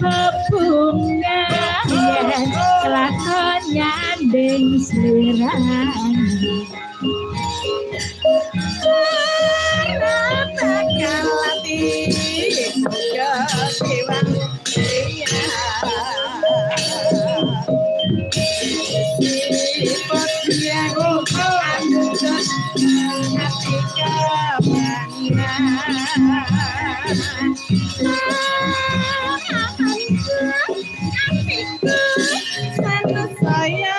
bebungan yen kelakon nyanding sliramu bakal ati yo dewang ya sipot yang anut hati kebangan saya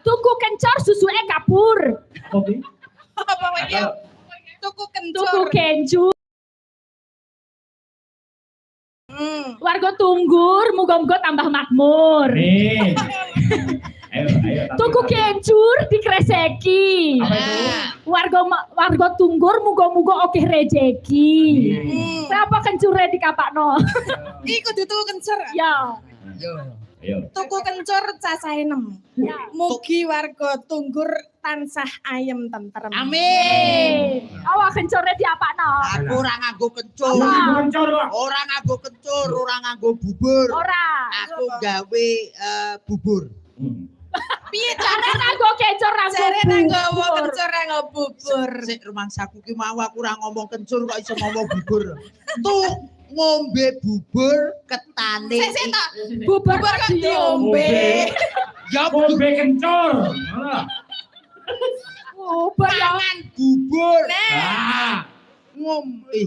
tuku kencor susuke kapur. Apa wae? Tuku kencur. Warga Tunggur muga-muga tambah makmur. Ayo. Tuku kencur dikreseki. Warga Tunggur muga-muga oke rezeki. Kenapa kencure dikapakno? Iku dituku kencur. Ya. Ayo. Tuku kencur cacahe 6. Mugi warga Tunggur tansah ayem tentrem. Amin. Awak kencure diapakno? Aku ora nganggo kencur. Ora nganggo kencur, ora nganggo bubur. Ora. Aku gawe bubur. Piye cara nganggo kencur nganggo kencur nganggo bubur. Sik rumangsaku ki mau aku ora ngomong kencur kok iso ngomong bubur. Tuh ngombe bubur ketane. Bubur kok diombe. Ya ngombe kencur. Pangan bubur. Nah. Ngombe.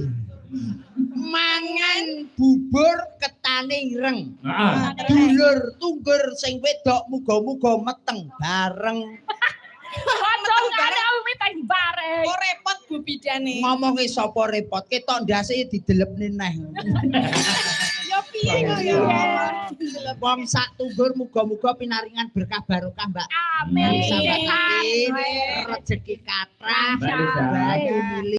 Mangan bubur ketane ireng. Dulur Tunggur sing wedok muga-muga meteng bareng. Kocok kare meteng bareng. Kok repot Bu Bidane. Ngomongi sapa repot, ketok ndase didelepne neh. Ya piye kok ya. Wong sak Tunggur muga-muga pinaringan berkah barokah, Mbak. Amin. Rezeki kathah, bayu milih